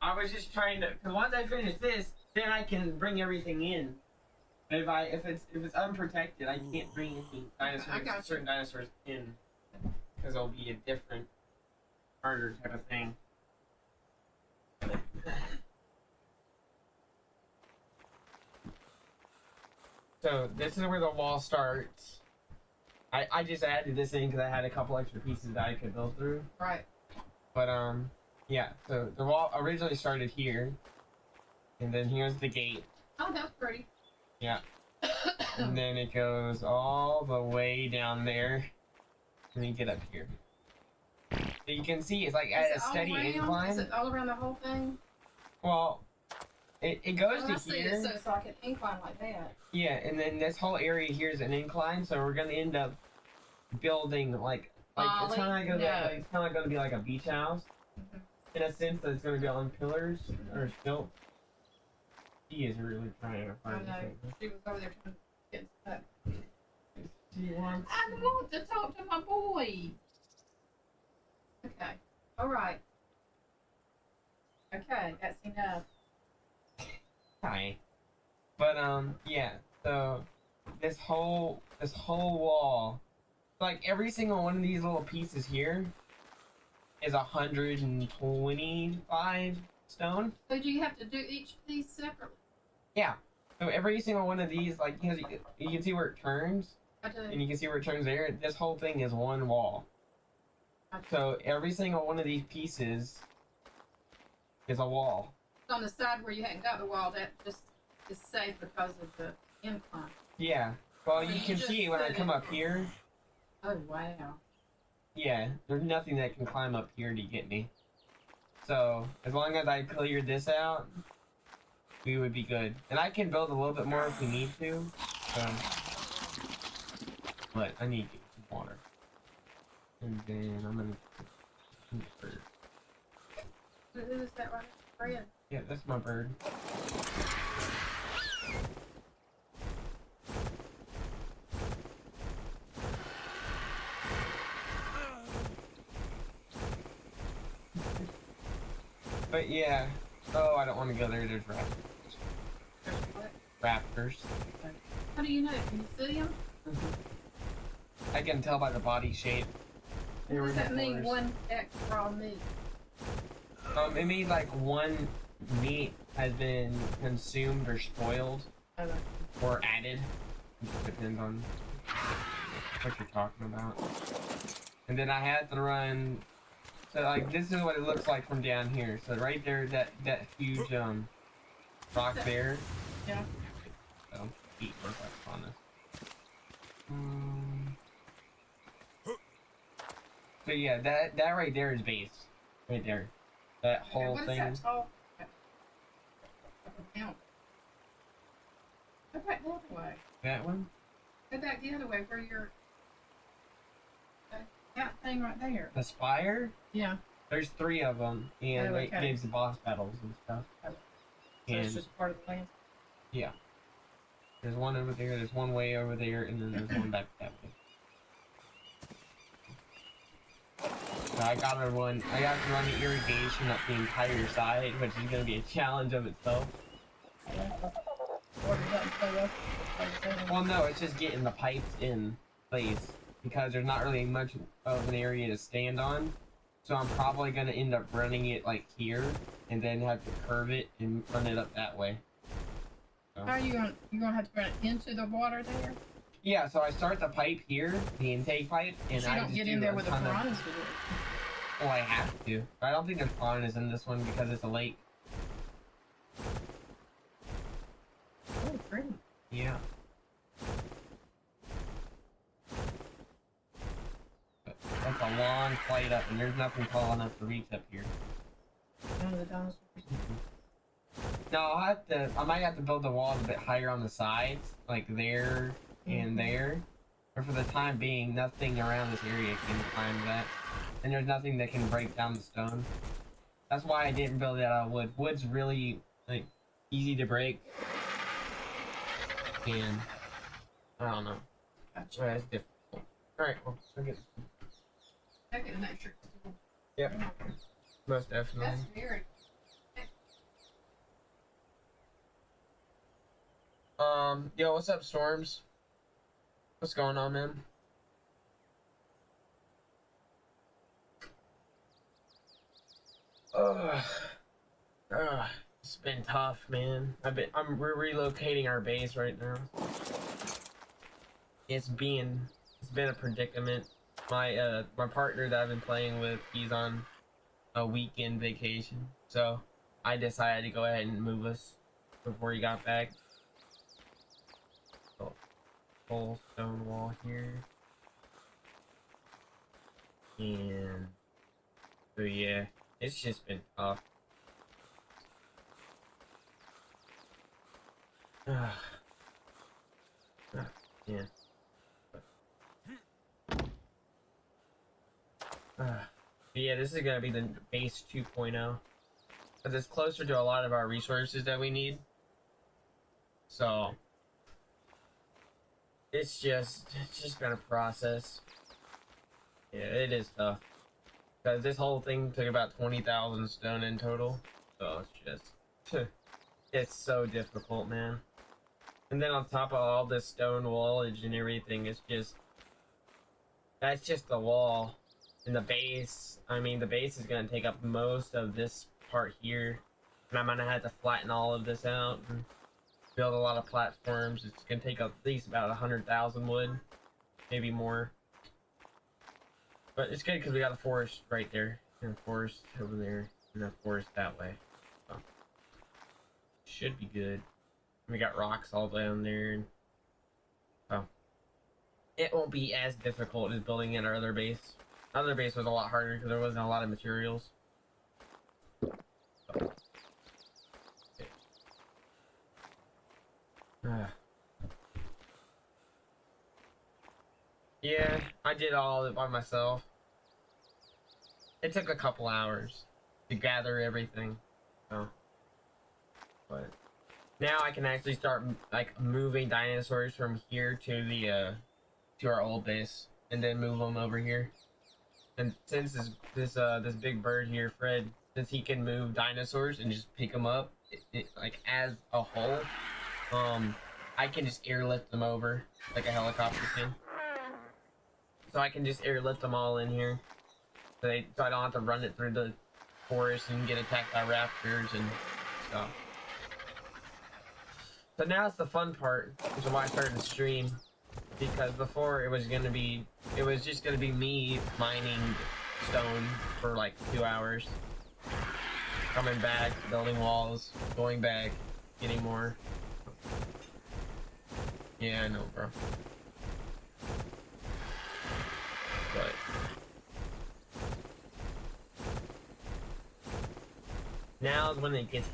I was just trying to, because once I finish this, then I can bring everything in. But if it's unprotected, I can't bring any dinosaurs, certain dinosaurs in, because it'll be a different, harder type of thing. So this is where the wall starts. I just added this in because I had a couple extra pieces that I could build through. Right. But yeah. So the wall originally started here, and then here's the gate. Oh, that's pretty. Yeah. And then it goes all the way down there, and you get up here. So you can see it's like at a steady incline. Is it all around the whole thing? Well, it goes to here. So it's like an incline like that. Yeah, and then this whole area here is an incline, so we're gonna end up building like it's kind of gonna be like a beach house in a sense that it's gonna be on pillars or stilts. She is really trying to find. I know. She was over there trying to get stuff. She wants. I want to talk to my boy. Okay. All right. Okay, that's enough. Hi. But yeah. So this whole wall, like every single one of these little pieces here, is 125 stone. So do you have to do each of these separately? Yeah. So every single one of these, like, you can see where it turns, I do. and you can see where it turns there. This whole thing is one wall. Okay. So every single one of these pieces is a wall. On the side where you hadn't got the wall, that just is safe because of the incline. Yeah. Well, So you you can just see when I set come it- up here. Oh, wow. Yeah, there's nothing that can climb up here to get me. So as long as I clear this out, we would be good. And I can build a little bit more if we need to. But I need to get some water. And then I'm gonna. Who is that right? Fred. Yeah, that's my bird. But yeah. Oh, I don't want to go there. There's raptors. What? Raptors. How do you know? Can you see him? I can tell by the body shape. What does that mean, one X raw meat? It means like one meat has been consumed or spoiled or added. It depends on what you're talking about. And then I had to run. So like this is what it looks like from down here. So right there, that huge rock there. Yeah. So eat work up on this. So yeah, that right there is base. Right there. That whole what thing. Is that tall? Go back the other way. That one? Go back the other way where you're... That thing right there. The spire? Yeah. There's 3 of them, and it gives the boss battles and stuff. So and it's just part of the plan? Yeah. There's one over there, there's one way over there, and then there's one back that way. So I gotta run the irrigation up the entire side, which is gonna be a challenge of itself. Well, no, it's just getting the pipes in place, because there's not really much of an area to stand on. So I'm probably gonna end up running it like here, and then have to curve it and run it up that way. So. How are you gonna have to run it into the water there? Yeah, so I start the pipe here, the intake pipe, and so you don't get in there with the piranhas with it. Well, I have to. I don't think there's piranhas in this one because it's a lake. Oh, pretty. Yeah. But that's a long flight up, and there's nothing tall enough to reach up here. None of the dinosaurs. No, I might have to build the walls a bit higher on the sides, like there and there. But for the time being, nothing around this area can climb that. And there's nothing that can break down the stone. That's why I didn't build it out of wood. Wood's really, like, easy to break. And, I don't know. Gotcha. It's difficult. Alright, well, let's get... Take it an extra. Yep. Most definitely. That's very... Yo, what's up, Storms? What's going on, man? It's been tough, man. We're relocating our base right now. It's been a predicament. My partner that I've been playing with, he's on a weekend vacation, so I decided to go ahead and move us before he got back. So, full stone wall here, and so yeah, it's just been tough. Yeah. Yeah, this is gonna be the base 2.0, because it's closer to a lot of our resources that we need. So it's just been a process. Yeah, it is tough, because this whole thing took about 20,000 stone in total. So it's just it's so difficult, man. And then on top of all this stone wallage and everything, it's just that's just the wall. And the base, I mean, the base is going to take up most of this part here. And I'm going to have to flatten all of this out and build a lot of platforms. It's going to take up at least about 100,000 wood, maybe more. But it's good because we got a forest right there, and a forest over there, and a forest that way. So, should be good. We got rocks all down there. And, oh, it won't be as difficult as building in our other base. Other base was a lot harder because there wasn't a lot of materials. So. Okay. Yeah, I did all of it by myself. It took a couple hours to gather everything. So. But now I can actually start like moving dinosaurs from here to the to our old base, and then move them over here. And since this big bird here, Fred, since he can move dinosaurs and just pick them up, like as a whole, I can just airlift them over like a helicopter can. So I can just airlift them all in here, so I don't have to run it through the forest and get attacked by raptors and stuff. So now it's the fun part, which is why I started to stream. Because before it was just gonna be me mining stone for like 2 hours. Coming back, building walls, going back, getting more. Yeah, I know, bro. But now is when it gets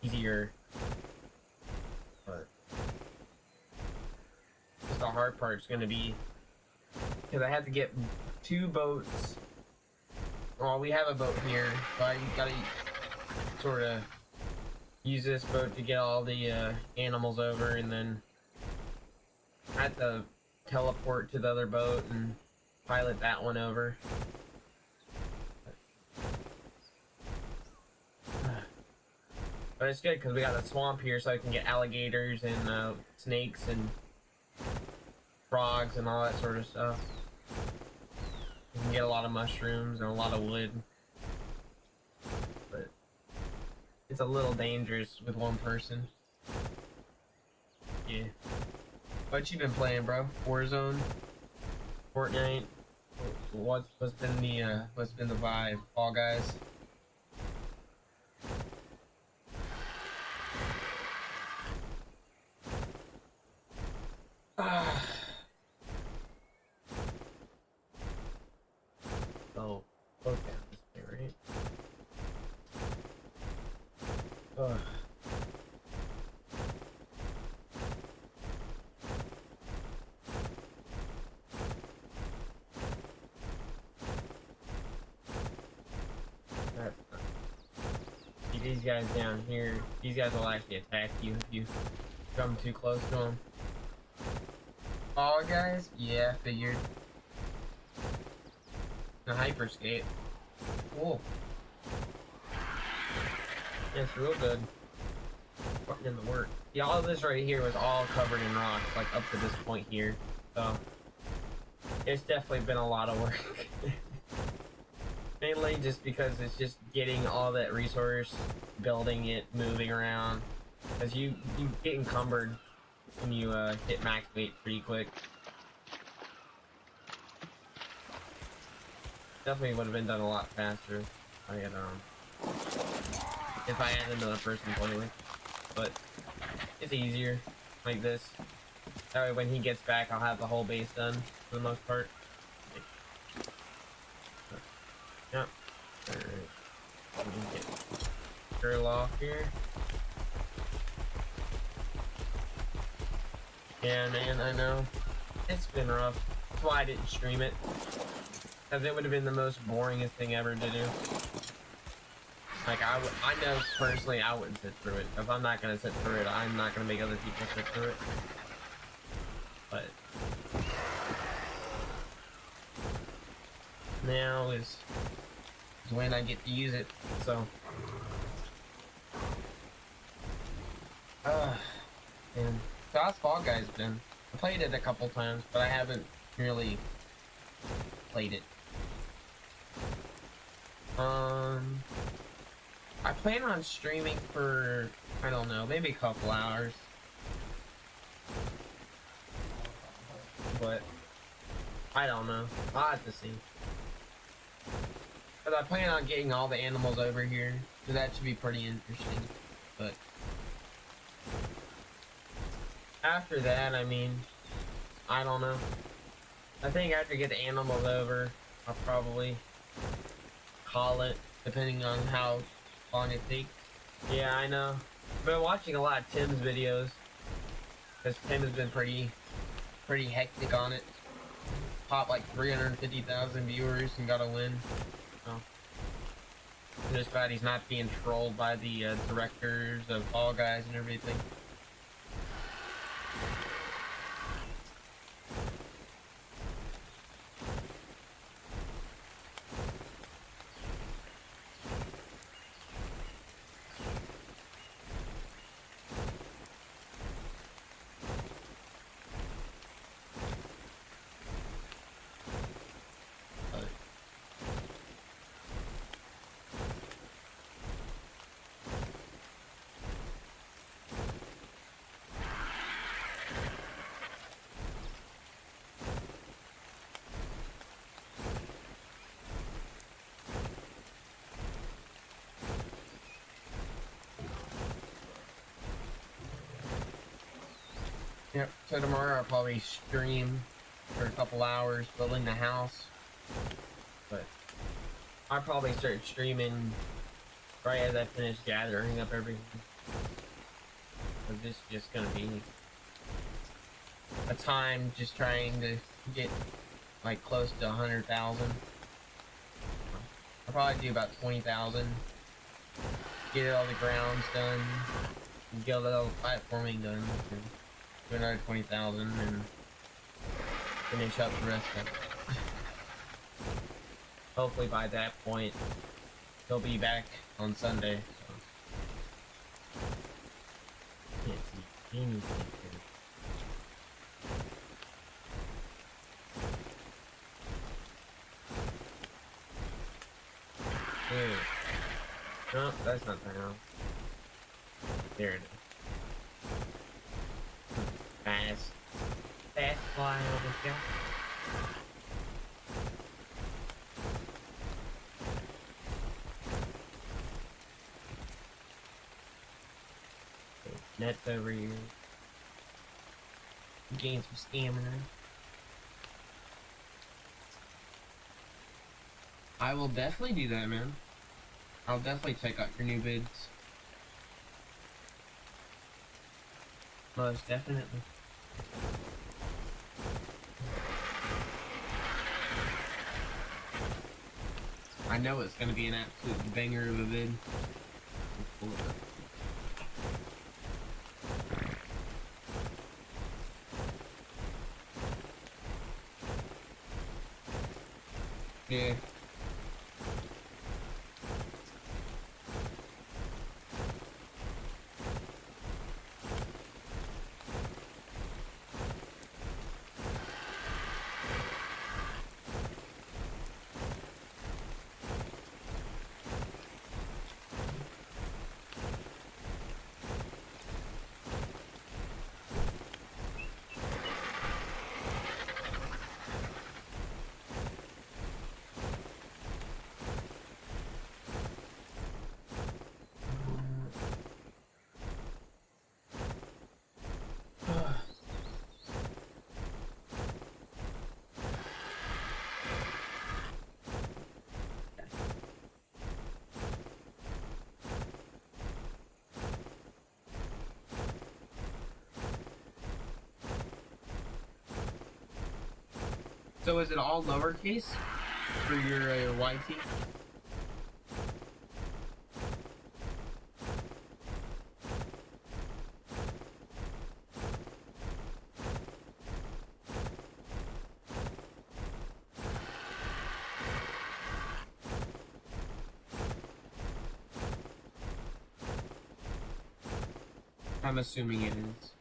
easier. But just the hard part is gonna be because I have to get 2 boats. Well, we have a boat here, but you gotta sort of use this boat to get all the animals over, and then I have to teleport to the other boat and pilot that one over. But it's good because we got a swamp here, so I can get alligators and snakes and frogs and all that sort of stuff. You can get a lot of mushrooms and a lot of wood. But it's a little dangerous with one person. Yeah. What you been playing, bro? Warzone? Fortnite? What's been the vibe? Fall Guys? Oh, both down this way, right? Ugh. See these guys down here. These guys will actually attack you if you come too close to them. All guys? Yeah, figured. The hyperscape. Cool. Yeah, it's real good. Putting in the work. Yeah, all of this right here was all covered in rocks, like up to this point here. So it's definitely been a lot of work. Mainly just because it's just getting all that resource, building it, moving around. Because you get encumbered when you hit max weight pretty quick. Definitely would have been done a lot faster if I had another person playing with. But it's easier like this. That way when he gets back, I'll have the whole base done for the most part. Yep. Alright. Let me get girl off here. Yeah, man, I know. It's been rough. That's why I didn't stream it. Because it would have been the most boringest thing ever to do. Like, I know personally I wouldn't sit through it. If I'm not going to sit through it, I'm not going to make other people sit through it. But now is when I get to use it, so. And so how's Fall Guys been? I played it a couple times, but I haven't really played it. I plan on streaming for, I don't know, maybe a couple hours. But I don't know. I'll have to see. But I plan on getting all the animals over here, so that should be pretty interesting. But after that, I mean, I don't know. I think after I get the animals over, I'll probably call it, depending on how long it takes. Yeah, I know. I've been watching a lot of Tim's videos, because Tim has been pretty hectic on it. Popped like 350,000 viewers and got a win. So I'm just glad he's not being trolled by the directors of Fall Guys and everything. Yep, so tomorrow I'll probably stream for a couple hours building the house. But I'll probably start streaming right as I finish gathering up everything. So this is just gonna be a time just trying to get like close to 100,000. I'll probably do about 20,000. Get all the grounds done. Get all the platforming done. Do another 20,000 and finish up the rest of it. Hopefully by that point he'll be back on Sunday. So. Can't see anything here. There. No, that's not the house. There it is. Fast fly over here. Net's over here. Gain some stamina. I will definitely do that, man. I'll definitely check out your new vids. Most definitely. I know it's gonna be an absolute banger of a vid. Yeah. So is it all lowercase for your YT? I'm assuming it is.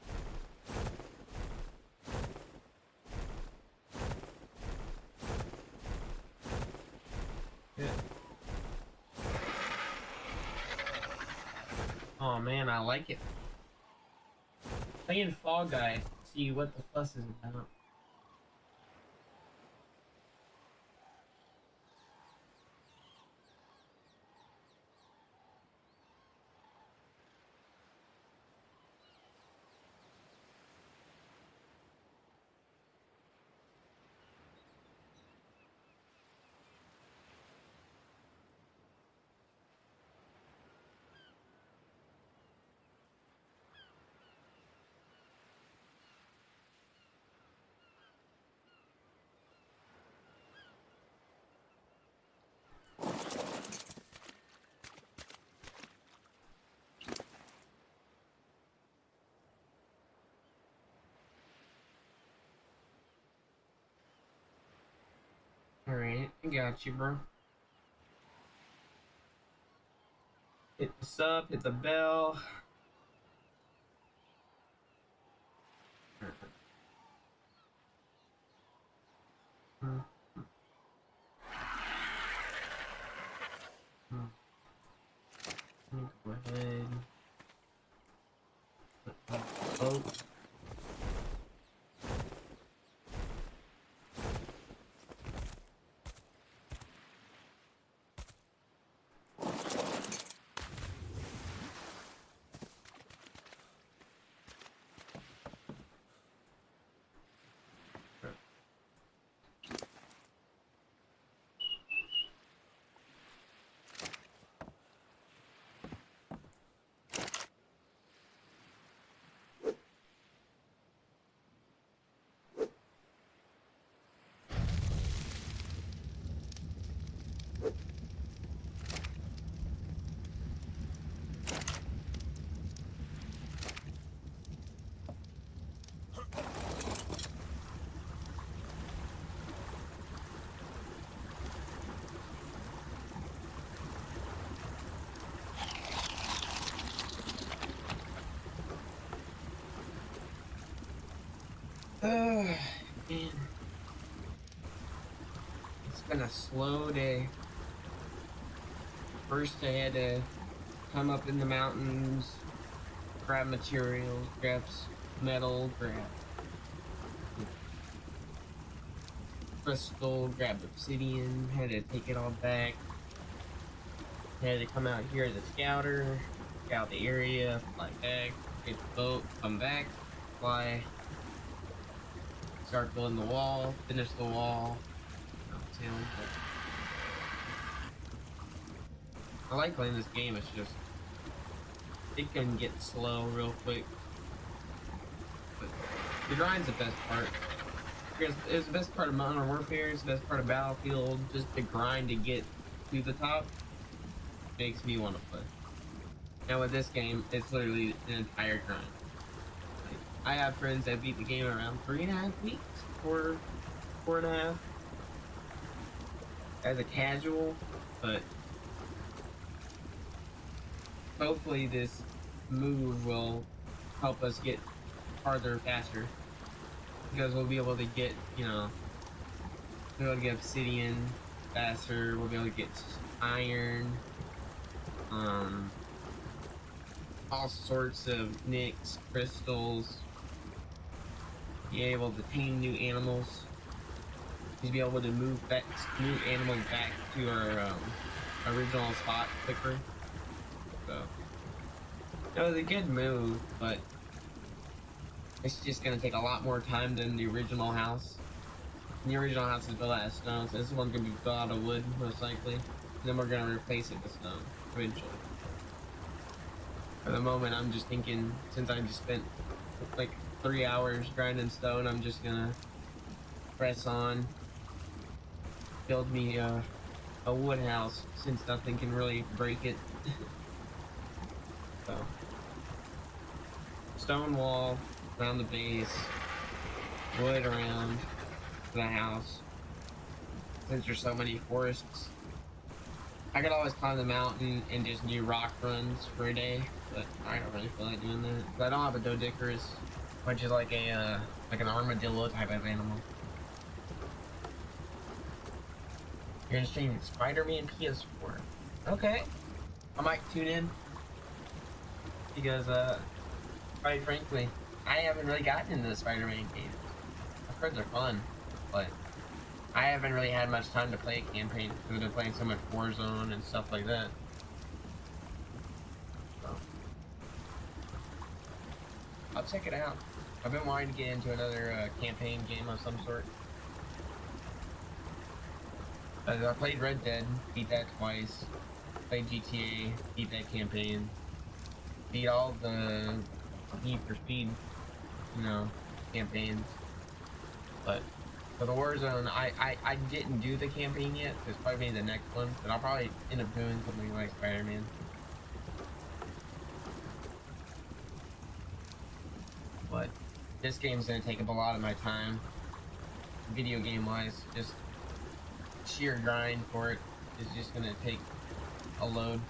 Oh man, I like it. Playing Fall Guys, see what the fuss is about. Alright, I got you, bro. Hit the sub, hit the bell. Go ahead. Oh. Man. It's been a slow day. First I had to come up in the mountains, grab materials, grab metal, grab crystal, grab obsidian, had to take it all back. Had to come out here as a scouter, scout the area, fly back, get the boat, come back, fly, start building the wall, finish the wall. I like playing this game, it's just, it can get slow real quick. But the grind's the best part. It's the best part of Modern Warfare, it's the best part of Battlefield, just the grind to get to the top makes me want to play. Now with this game, it's literally an entire grind. Like, I have friends that beat the game around 3.5 weeks, 4.5, as a casual, but hopefully this move will help us get farther faster. Because we'll be able to get, you know, we'll be able to get obsidian faster, we'll be able to get iron, all sorts of nicks, crystals, be able to tame new animals, just be able to move back, new animals back to our original spot quicker. So, it was a good move, but it's just gonna take a lot more time than the original house. And the original house is built out of stone, so this one's gonna be built out of wood, most likely. And then we're gonna replace it with stone, eventually. For the moment, I'm just thinking, since I just spent like 3 hours grinding stone, I'm just gonna press on, build me a wood house, since nothing can really break it. So, stone wall around the base, wood around the house. Since there's so many forests, I could always climb the mountain and just do rock runs for a day, but I don't really feel like doing that. But I don't have a Doedicurus, which is like a like an armadillo type of animal. You're gonna stream Spider-Man PS4. Okay, I might tune in because quite frankly, I haven't really gotten into the Spider-Man games. I've heard they're fun, but I haven't really had much time to play a campaign because I've been playing so much Warzone and stuff like that. So, I'll check it out. I've been wanting to get into another campaign game of some sort. I played Red Dead, beat that twice. Played GTA, beat that campaign. Beat all the Need for Speed, you know, campaigns. But for the Warzone, I didn't do the campaign yet. It's probably the next one, but I'll probably end up doing something like Spider-Man. But this game's gonna take up a lot of my time, video game wise. Just sheer grind for it is just gonna take a load.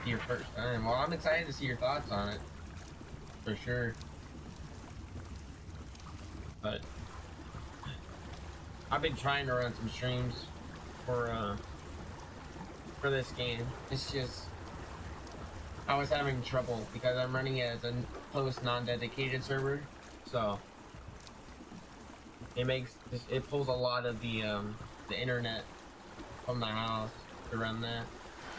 Your first time. Well, I'm excited to see your thoughts on it, for sure. But I've been trying to run some streams for this game. It's just I was having trouble because I'm running it as a post non-dedicated server, so it pulls a lot of the internet from the house to run that,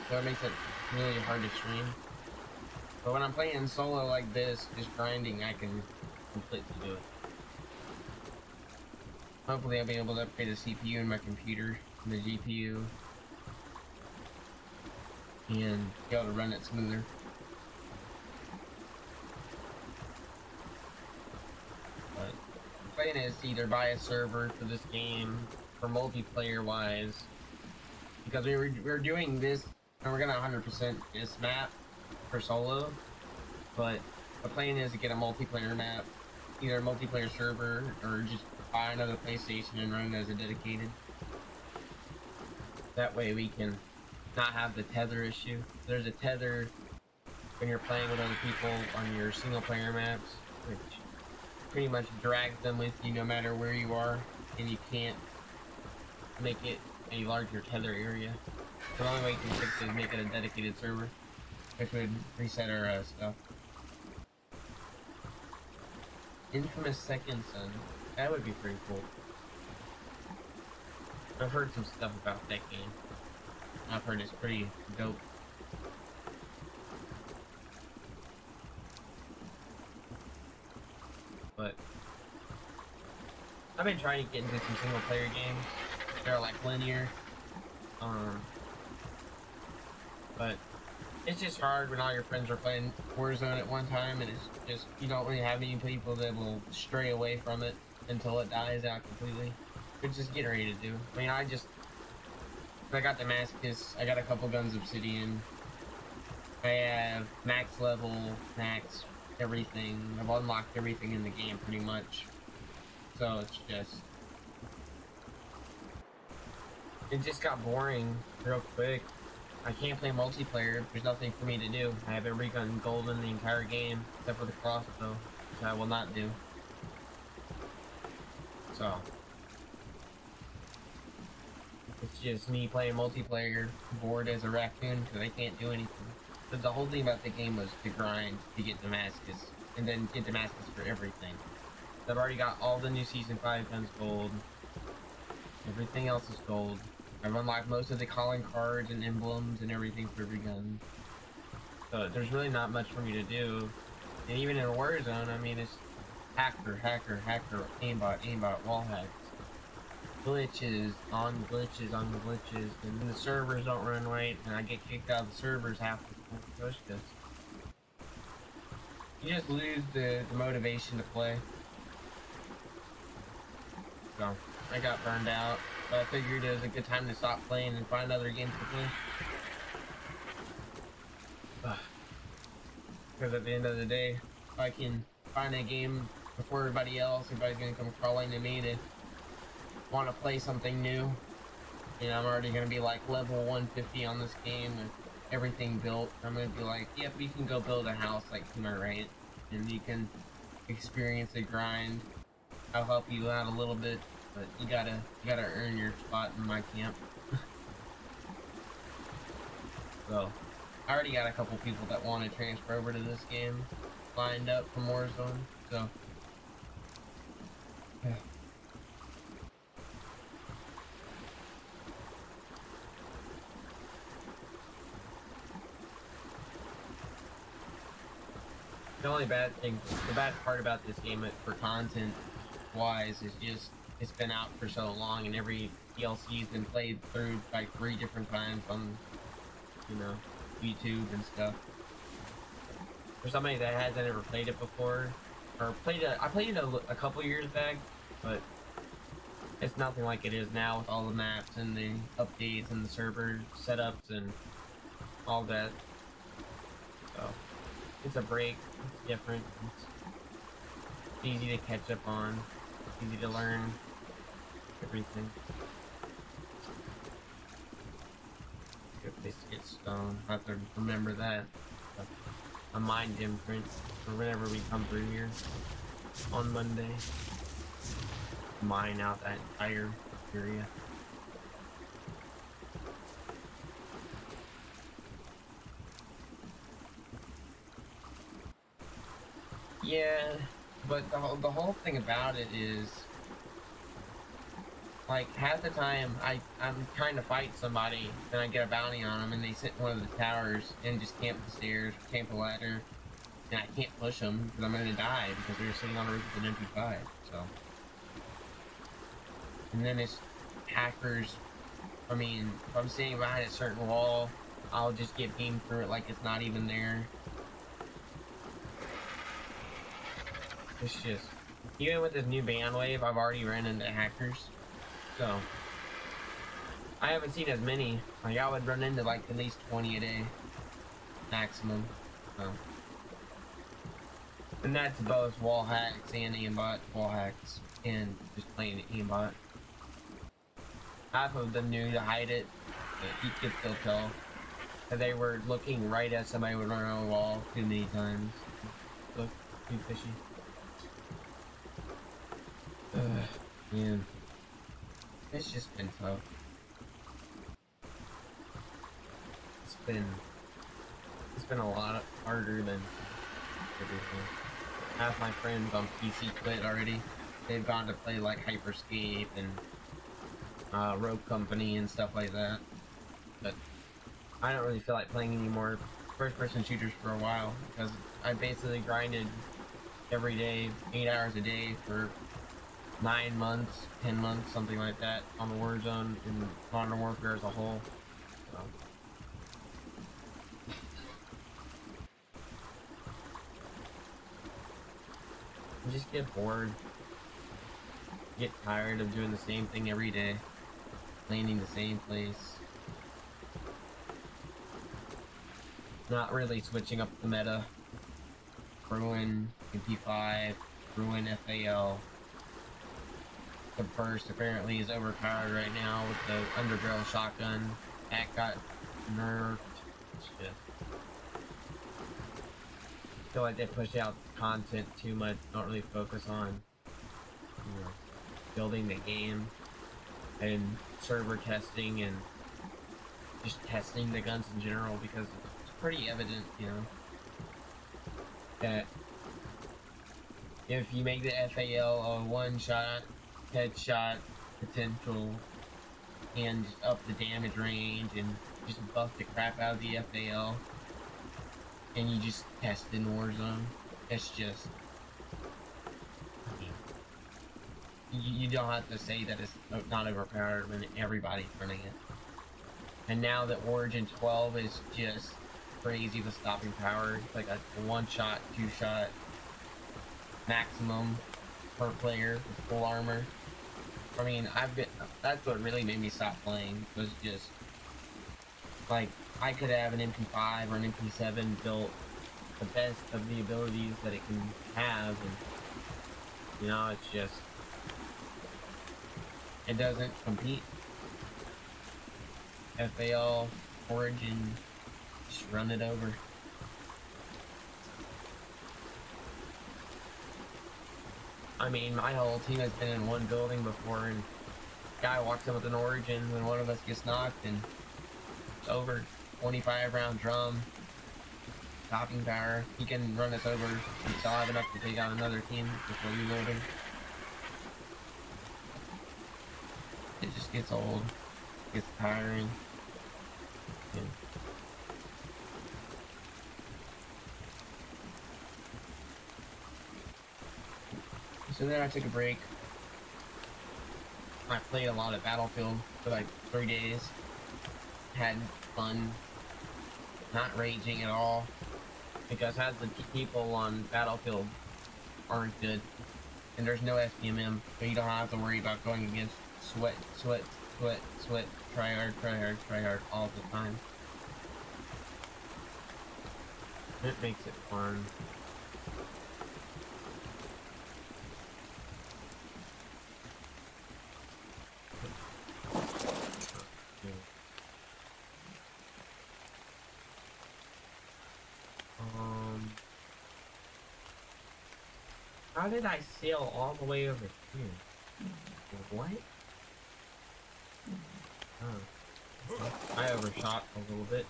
so it makes it really hard to stream. But when I'm playing solo like this, just grinding, I can completely do it. Hopefully I'll be able to upgrade the CPU in my computer, and the GPU, and be able to run it smoother. But the plan is to either buy a server for this game, for multiplayer wise, because we're doing this, and we're gonna 100% this map for solo, but the plan is to get a multiplayer map, either a multiplayer server, or just buy another PlayStation and run it as a dedicated. That way we can not have the tether issue. There's a tether when you're playing with other people on your single player maps, which pretty much drags them with you no matter where you are, and you can't make it a larger tether area. The only way you can fix it is make it a dedicated server, which would reset our stuff. Infamous Second Son. That would be pretty cool. I've heard some stuff about that game. I've heard it's pretty dope. But I've been trying to get into some single player games. They're like linear. But it's just hard when all your friends are playing Warzone at one time, and it's just, you don't really have any people that will stray away from it until it dies out completely. Which is getting ready to do. I mean, I got Damascus, I got a couple guns Obsidian, I have max level, max everything. I've unlocked everything in the game pretty much. So it's just, it just got boring real quick. I can't play multiplayer. There's nothing for me to do. I have every gun gold in the entire game, except for the crossbow, which I will not do. So it's just me playing multiplayer, bored as a raccoon, because I can't do anything. But the whole thing about the game was to grind to get Damascus, and then get Damascus for everything. I've already got all the new Season 5 guns gold. Everything else is gold. I've unlocked most of the calling cards and emblems and everything for every gun. So there's really not much for me to do. And even in Warzone, I mean, it's hacker, aimbot, wall hacks. Glitches, on glitches, and the servers don't run right, and I get kicked out of the servers half the time. It's just, you just lose the motivation to play. So I got burned out, but I figured it was a good time to stop playing and find other games to play. Because at the end of the day, if I can find a game before everybody else, everybody's gonna come crawling to me to want to play something new. And I'm already gonna be like level 150 on this game with everything built. I'm gonna be like, yep, you can go build a house like to my right, and you can experience the grind. I'll help you out a little bit, but you gotta earn your spot in my camp. So I already got a couple people that want to transfer over to this game lined up from Warzone, so yeah. The only the bad part about this game for content wise is just it's been out for so long, and every DLC's been played through like 3 different times on, you know, YouTube and stuff. For somebody that hasn't ever played it before, or I played it a couple years back, but it's nothing like it is now with all the maps and the updates and the server setups and all that. So it's a break. It's different. It's easy to catch up on. Easy to learn everything. Good place to get stone. I have to remember that. A mind imprint for whenever we come through here on Monday. Mine out that entire area. Yeah, but the whole thing about it is, like, half the time I'm trying to fight somebody and I get a bounty on them and they sit in one of the towers and just camp the stairs, camp the ladder, and I can't push them because I'm gonna die because they're sitting on the roof with an MP5. So, and then it's hackers. I mean, if I'm sitting behind a certain wall, I'll just get beamed through it like it's not even there. It's just, even with this new ban wave, I've already ran into hackers. So, I haven't seen as many. Like, I would run into like at least 20 a day, maximum. So, and that's both wall hacks and aimbot wall hacks, and just plain aimbot. Half of them knew to hide it, but you could still tell that they were looking right at somebody would run on a wall too many times. Look, too fishy. Man, it's just been tough. It's been a lot harder than everything. Half my friends on PC quit already. They've gone to play like Hyperscape and Rogue Company and stuff like that. But I don't really feel like playing any more first-person shooters for a while because I basically grinded every day, 8 hours a day for 9 months, 10 months, something like that on the Warzone and Modern Warfare as a whole. So. You just get bored. Get tired of doing the same thing every day. Landing the same place. Not really switching up the meta. Ruin MP5, Ruin FAL. The burst apparently is overpowered right now with the underbarrel shotgun. That got nerfed. Shit. I feel like they push out content too much, don't really focus on, you know, building the game and server testing and just testing the guns in general, because it's pretty evident, you know, that if you make the FAL a one-shot headshot potential and just up the damage range and just buff the crap out of the FAL, and you just test in Warzone, it's just, I mean, you don't have to say that it's not overpowered when everybody's running it. And now that Origin 12 is just crazy with stopping power, it's like a one-shot, two-shot maximum per player with full armor. I mean, that's what really made me stop playing, was just, like, I could have an MP5 or an MP7 built the best of the abilities that it can have, and, you know, it's just, it doesn't compete. FAL, Origin, just run it over. I mean, my whole team has been in one building before, and guy walks in with an Origin when one of us gets knocked, and it's over. 25 round drum, stopping power. He can run us over and still have enough to take out another team before reloading. It just gets old, gets tiring. Yeah. So then I took a break. I played a lot of Battlefield for like 3 days. Had fun. Not raging at all. Because half the people on Battlefield aren't good. And there's no SPMM, so you don't have to worry about going against sweat, try hard all the time. It makes it fun. How did I sail all the way over here? What? Oh. I overshot a little bit.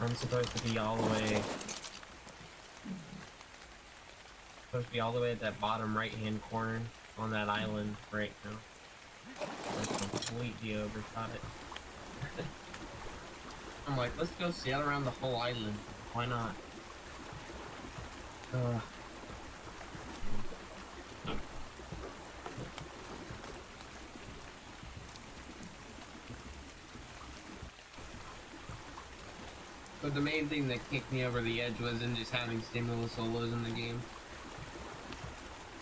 I'm supposed to be all the way... at that bottom right-hand corner on that island right now. I completely overshot it. I'm like, let's go sail around the whole island. Why not? But the main thing that kicked me over the edge wasn't just having stimulus solos in the game.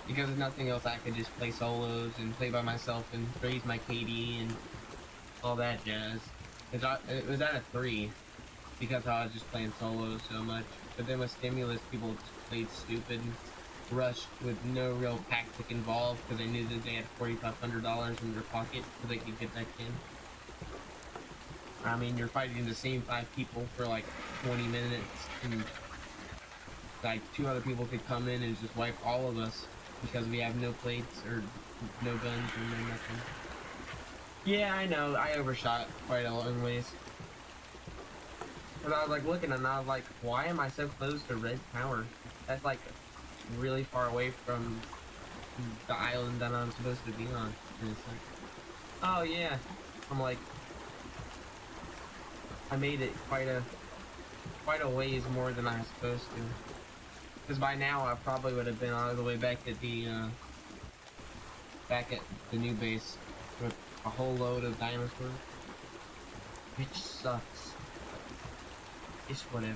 Because if nothing else, I could just play solos and play by myself and raise my KD and all that jazz. It was at a 3 because I was just playing solos so much. But then with stimulus, people just played stupid and rushed with no real tactic involved because they knew that they had $4,500 in their pocket so they could get that in. I mean, you're fighting the same 5 people for like 20 minutes, and like 2 other people could come in and just wipe all of us because we have no plates or no guns or no nothing. Yeah, I know, I overshot quite a long ways. Cause I was like looking and I was like, why am I so close to Red Tower? That's like really far away from the island that I'm supposed to be on. And it's like, oh yeah. I'm like, I made it quite a ways more than I was supposed to. Because by now I probably would have been all the way back at the new base with a whole load of dinosaurs. Which sucks. It's whatever.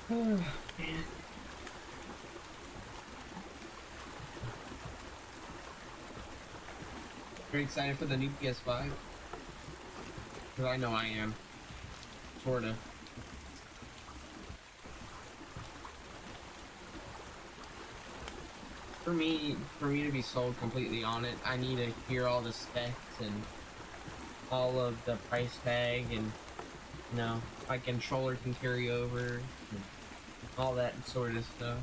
Oh, man. Very excited for the new PS5. Because I know I am. Sorta. For me to be sold completely on it, I need to hear all the specs and all of the price tag and, you know, my controller can carry over. All that sort of stuff.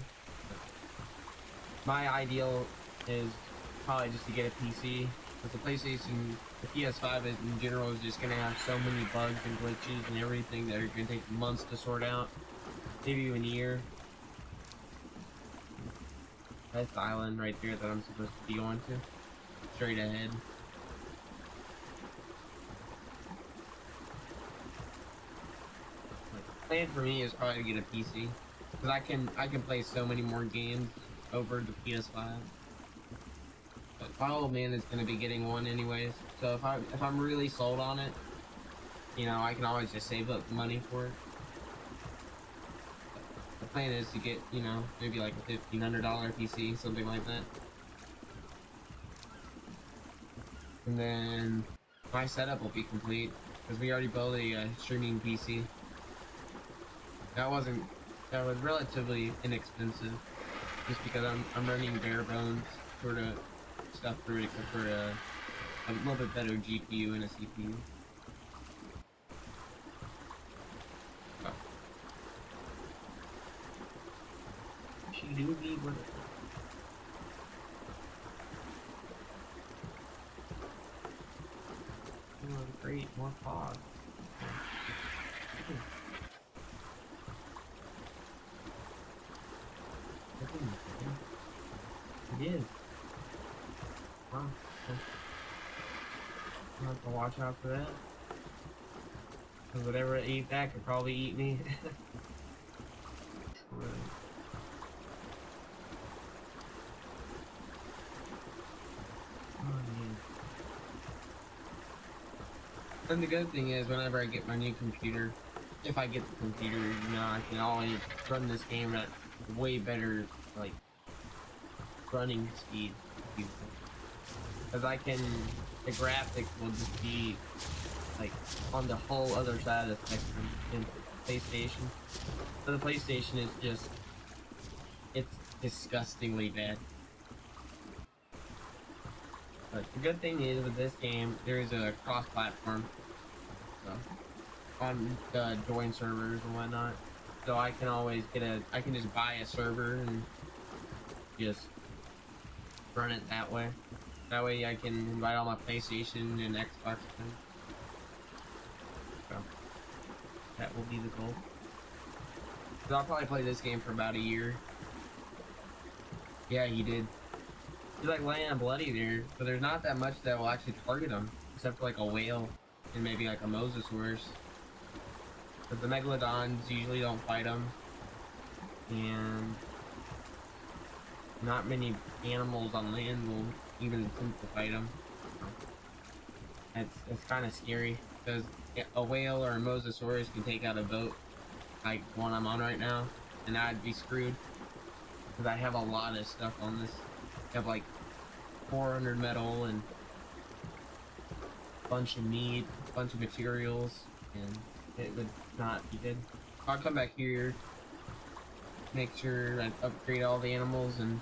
My ideal is probably just to get a PC. But the PlayStation, the PS5 in general is just gonna have so many bugs and glitches and everything that are gonna take months to sort out. Maybe even a year. That's the island right there that I'm supposed to be going to. Straight ahead. The plan for me is probably to get a PC. Because I can play so many more games over the PS5. But my old man is gonna be getting one anyways. So if I'm really sold on it, you know, I can always just save up money for it. The plan is to get, you know, maybe like a $1,500 PC, something like that. And then my setup will be complete because we already built a streaming PC. That was relatively inexpensive, just because I'm running bare bones sort of stuff for it for a little bit better GPU and a CPU. Oh. She do need one. Oh, great, more fog. It is. Wow. I'll have to watch out for that. Because whatever I eat that could probably eat me. Oh, man. And the good thing is, whenever I get my new computer, if I get the computer, you know, I can always run this game at way better, like, running speed. Because the graphics will just be, like, on the whole other side of the spectrum in PlayStation. So the PlayStation is just, it's disgustingly bad. But the good thing is, with this game, there is a cross-platform. So, on the join servers and whatnot. So I can always I can just buy a server and just run it that way. That way I can invite all my PlayStation and Xbox friends. So, that will be the goal. So I'll probably play this game for about a year. Yeah, he did. He's like laying bloody there, but there's not that much that will actually target him, except for like a whale and maybe like a mosasaurus. But the megalodons usually don't fight him, and not many animals on land will even attempt to fight him. It's kind of scary because a whale or a mosasaurus can take out a boat like one I'm on right now, and I'd be screwed because I have a lot of stuff on this. I have like 400 metal and a bunch of meat, a bunch of materials, and it would not be good. I'll come back here, make sure I upgrade all the animals and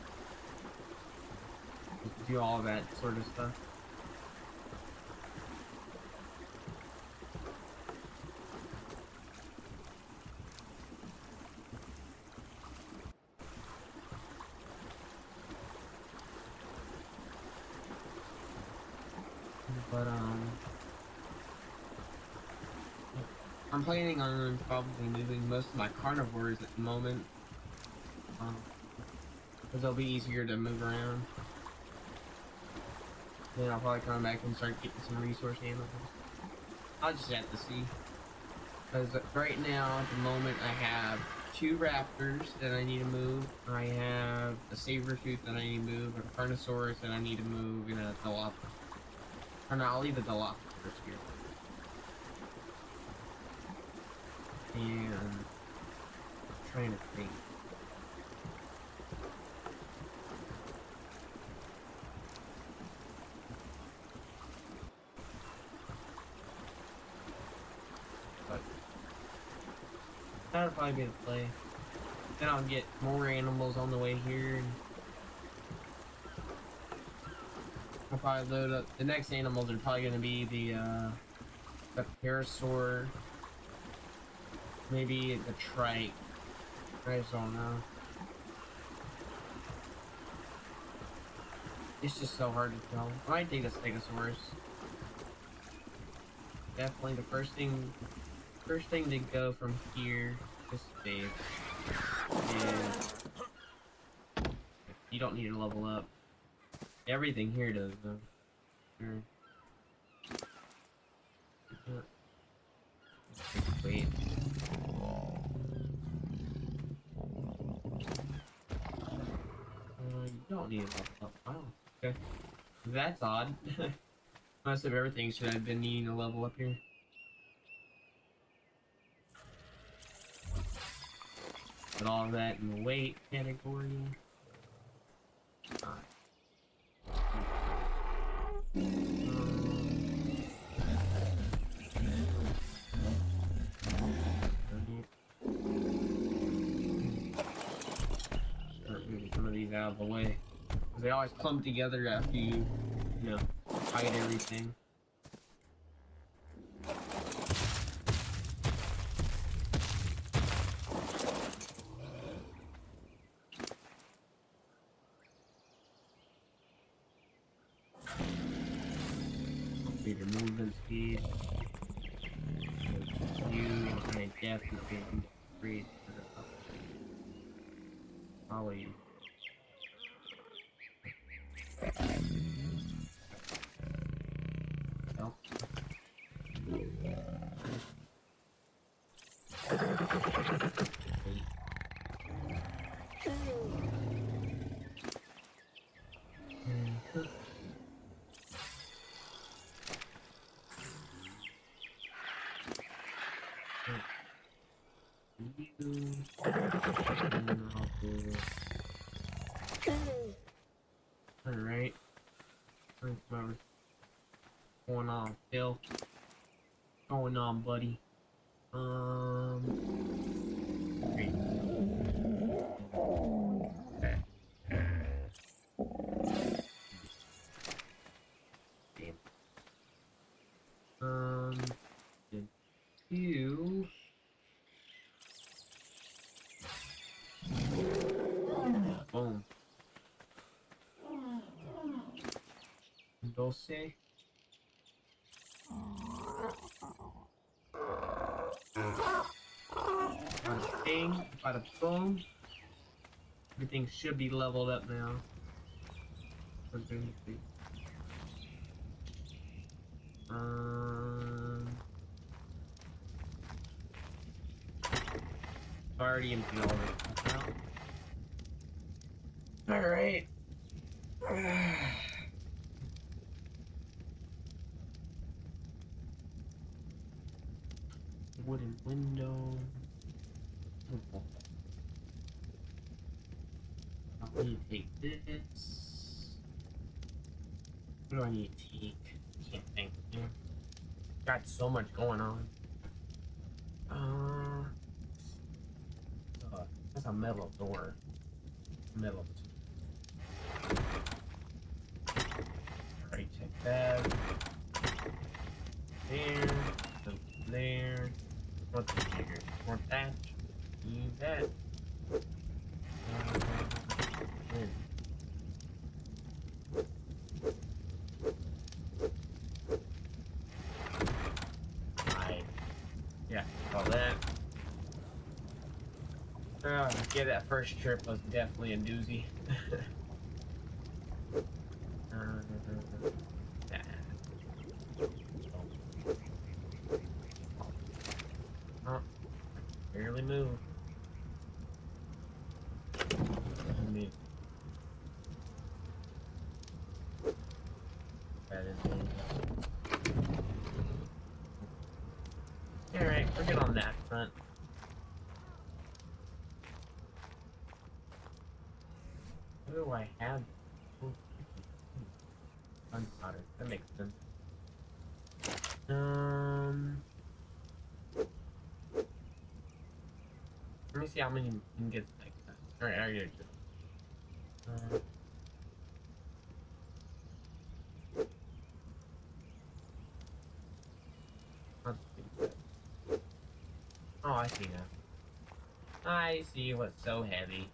do all that sort of stuff. But I'm planning on probably moving most of my carnivores at the moment, because they'll be easier to move around. Then I'll probably come back and start getting some resource animals. I'll just have to see. Because right now, at the moment, I have 2 raptors that I need to move. I have a saber-tooth that I need to move, a carnosaurus that I need to move, and a Dilophosaurus. Or no, I'll leave the Dilophosaurus here. And I'm trying to think. But that'll probably be the play. Then I'll get more animals on the way here. And I'll probably load up. The next animals are probably going to be the parasaur. Maybe the trike. I just don't know. It's just so hard to tell. I might take the Stegosaurus. Definitely the first thing to go from here, this base, is you don't need to level up. Everything here does though. Sure. Wait. You don't need to level up. Wow. Okay. That's odd. Most of everything should have been needing to level up here. Put all of that in the weight category. Start moving some of these out of the way. Because they always clump together after you know, hide everything. Your movement speed. You and depth is being increased. Probably. Nope. Alright. What's going on, Phil? What's going on, buddy? Great. Damn. You. Boom. Dulce. Bada bing, bada boom. Everything should be leveled up now. I already emptied all of it out. Alright. Wooden window. I need to take this. What do I need to take? Can't think. Got so much going on. That's a metal door. Metal. Alright, check that. There. What's the bigger? Want that? Use that. Yeah, all that. Yeah, that first trip was definitely a doozy. Oh, barely move. Alright, we're good on that front. What do I have? Gunpowder. That makes sense. Let me see how many ingots like that. Alright, I get it. Let's see. Oh, I see now. I see what's so heavy.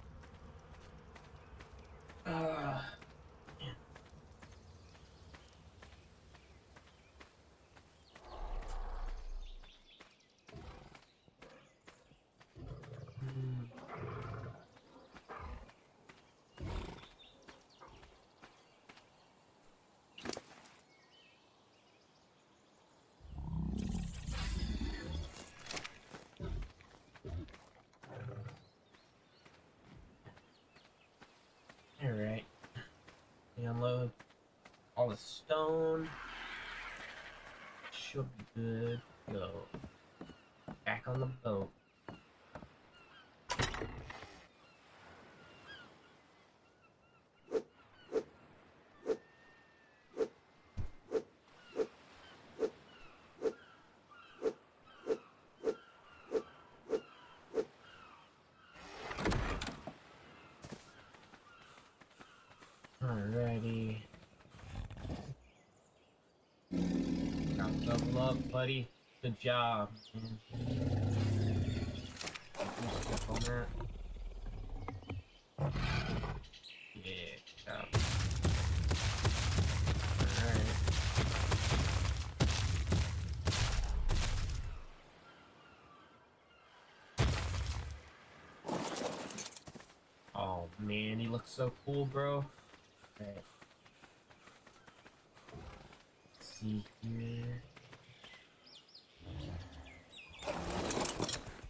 Alright. Unload all the stone. Should be good to go. Back on the boat. Alrighty. Double up, buddy. Good job. Step on that. Yeah, good job. Alright. Oh man, he looks so cool, bro. Alright. Let's see here.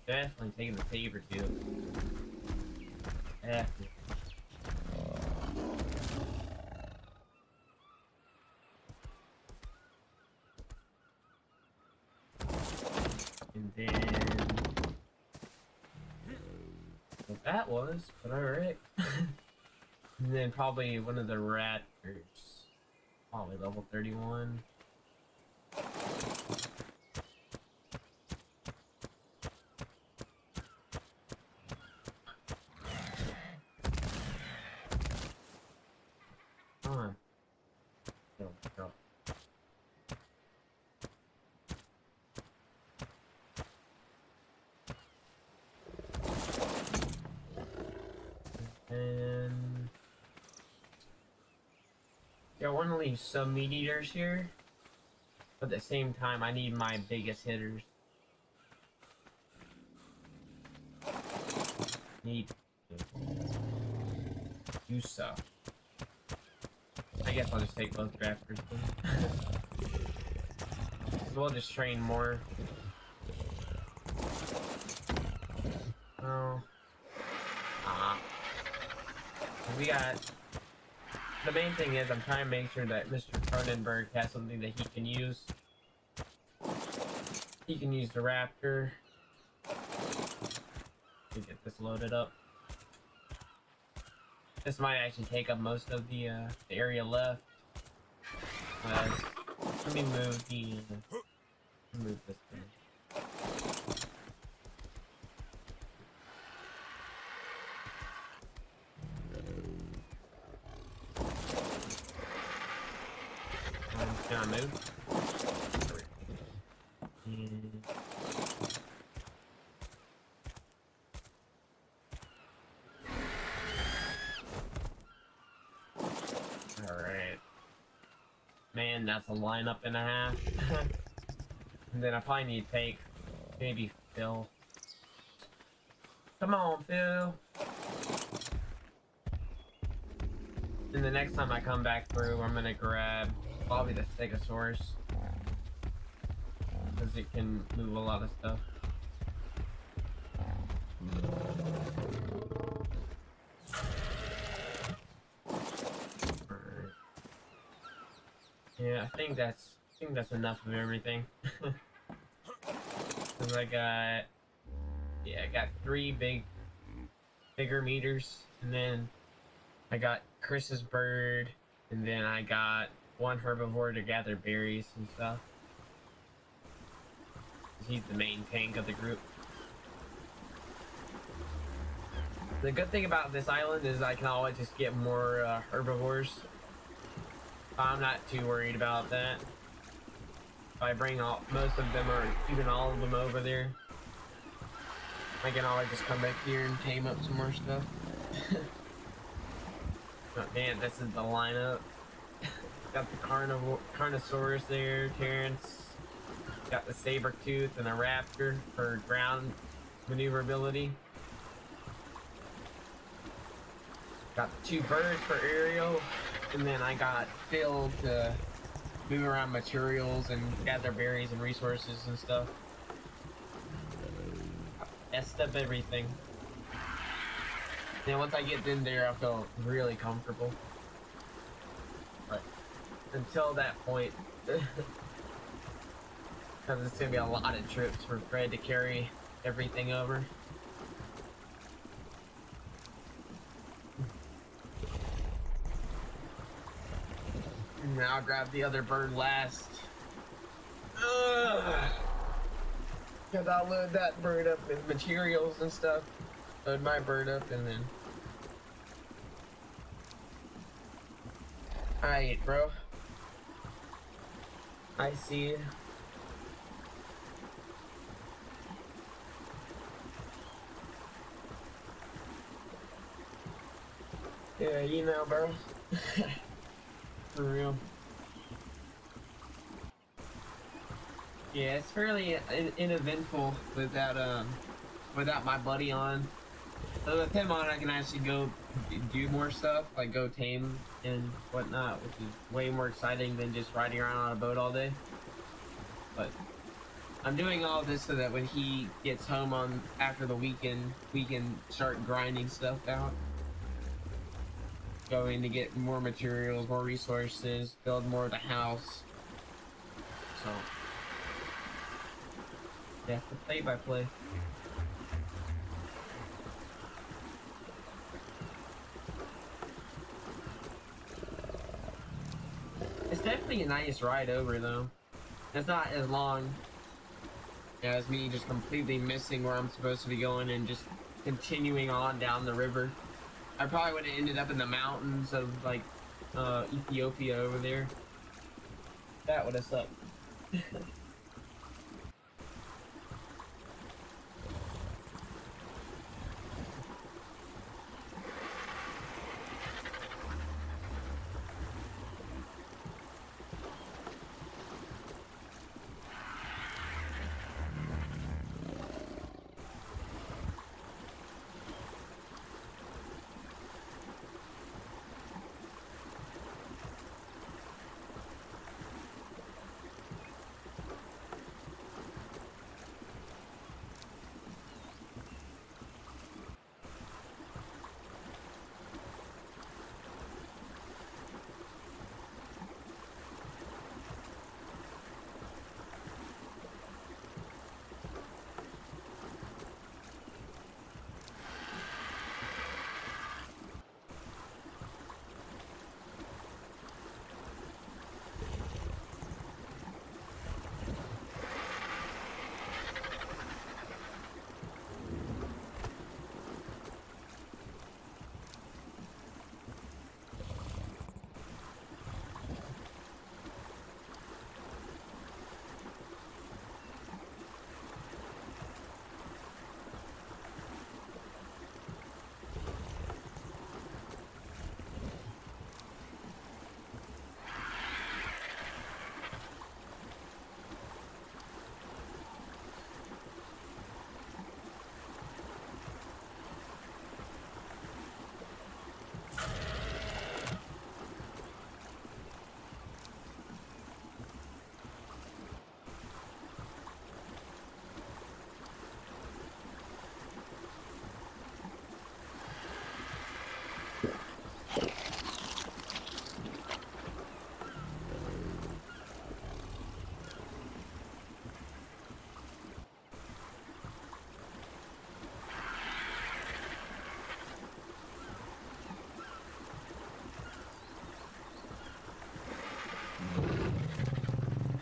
Definitely taking the saber too. Definitely. And then what that was, but alright. And then probably one of the raptors. Probably level 31. Come on. Go. And yeah, I want to leave some meat eaters here, but at the same time, I need my biggest hitters. Need you suck. I guess I'll just take both drafters. We'll just train more. Oh. We got. The main thing is I'm trying to make sure that Mr. Cronenberg has something that he can use. He can use the raptor. to get this loaded up. This might actually take up most of the area left. Let me move this thing. Can I move? Alright. Man, that's a lineup and a half. And then I probably need to take maybe Phil. Come on, Phil. And the next time I come back through, I'm gonna grab probably the Stegosaurus. Because it can move a lot of stuff. Yeah, I think that's enough of everything. Cause I got three bigger meters, and then I got Chris's bird, and then I got one herbivore to gather berries and stuff. He's the main tank of the group. The good thing about this island is I can always just get more herbivores. I'm not too worried about that. If I bring most of them or even all of them over there, I can always just come back here and tame up some more stuff. Oh, man, this is the lineup. Got the Carnosaurus there, Terrence. Got the Sabertooth and a Raptor for ground maneuverability. Got the two birds for aerial, and then I got Phil to move around materials and gather berries and resources and stuff. Messed up everything. Then once I get in there, I feel really comfortable. But until that point, because it's gonna be a lot of trips for Fred to carry everything over. And now I'll grab the other bird last. Because I'll load that bird up with materials and stuff. Load my bird up and then... Alright, bro. I see you. Yeah, you know, bro. For real. Yeah, it's fairly uneventful without my buddy on. So with him on, I can actually go do more stuff, like go tame and whatnot, which is way more exciting than just riding around on a boat all day. But I'm doing all this so that when he gets home after the weekend, we can start grinding stuff out. Going to get more materials, more resources, build more of the house. So that's the play-by-play. It's definitely a nice ride over though. It's not as long as me just completely missing where I'm supposed to be going and just continuing on down the river. I probably would have ended up in the mountains of like Ethiopia over there. That would have sucked.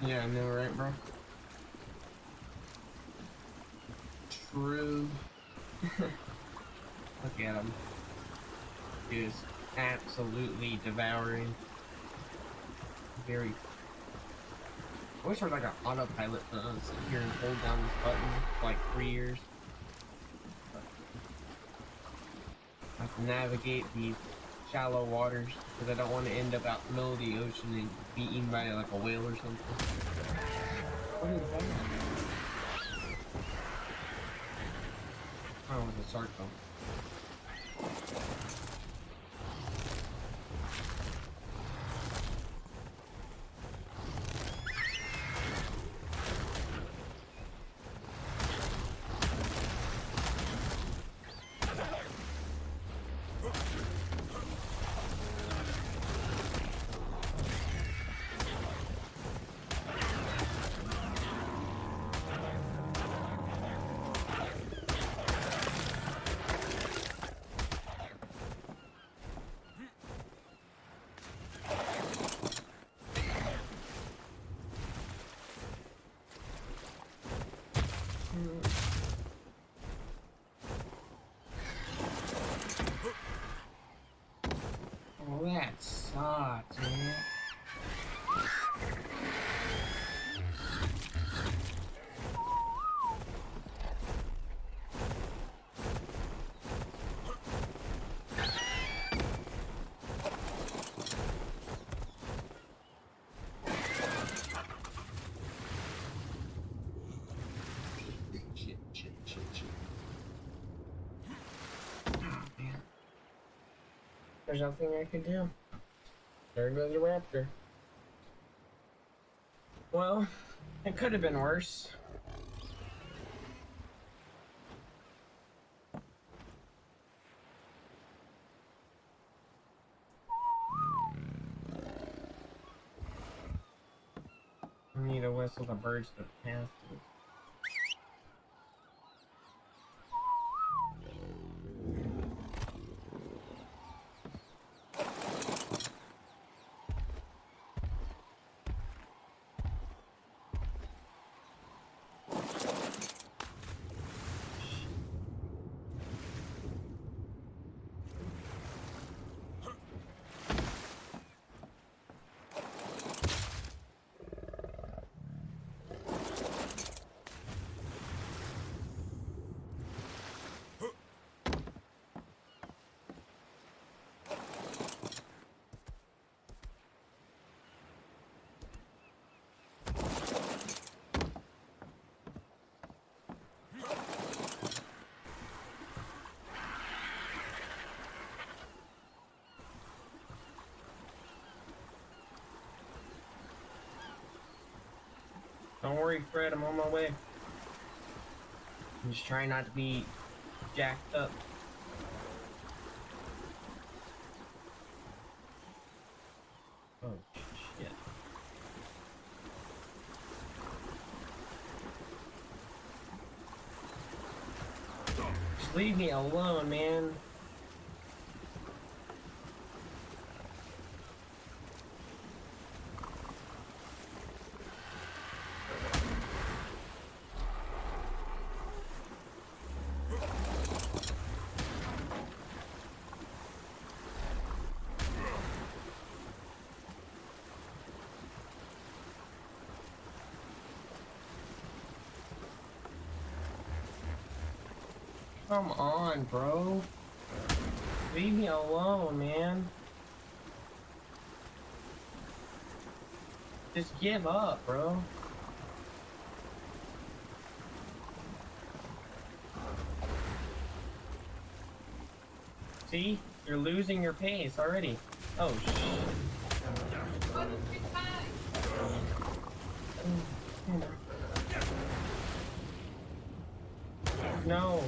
Yeah, I know, right, bro? True. Look at him. Just absolutely devouring. Very. I wish there was like an autopilot for us sit here and hold down this button for like 3 years. I can navigate these shallow waters because I don't want to end up out in the middle of the ocean and be eaten by like a whale or something. What is that? Oh, it's a shark though. Oh, that sucks, man. There's nothing I can do. There goes the raptor. Well, it could have been worse. I need to whistle the birds to pass through. Don't worry, Fred, I'm on my way. I'm just trying not to be jacked up. Oh, shit. Just leave me alone, man. Come on, bro. Leave me alone, man. Just give up, bro. See? You're losing your pace already. Oh, shit. No.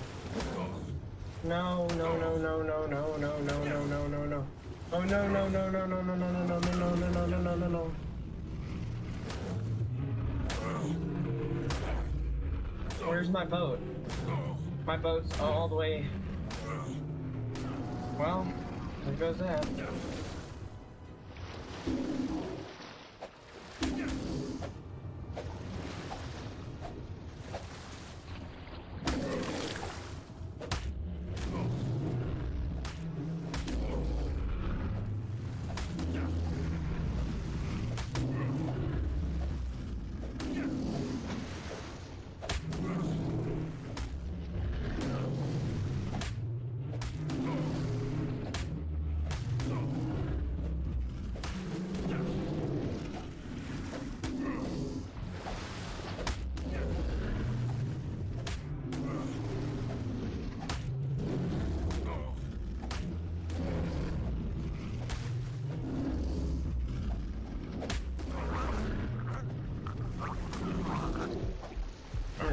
No, no, no, no, no, no, no, no, no, no, no, no. Oh no, no, no, no, no, no, no, no, no, no, no, no, no, no, no, no. Where's my boat? My boat's all the way. Well, there goes that.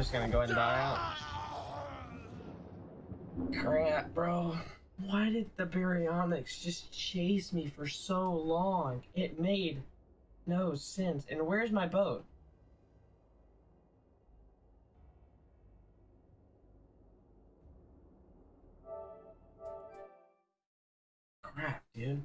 just gonna go ahead and die out. Crap, bro. Why did the baryonyx just chase me for so long? It made no sense. And where's my boat? Crap, dude.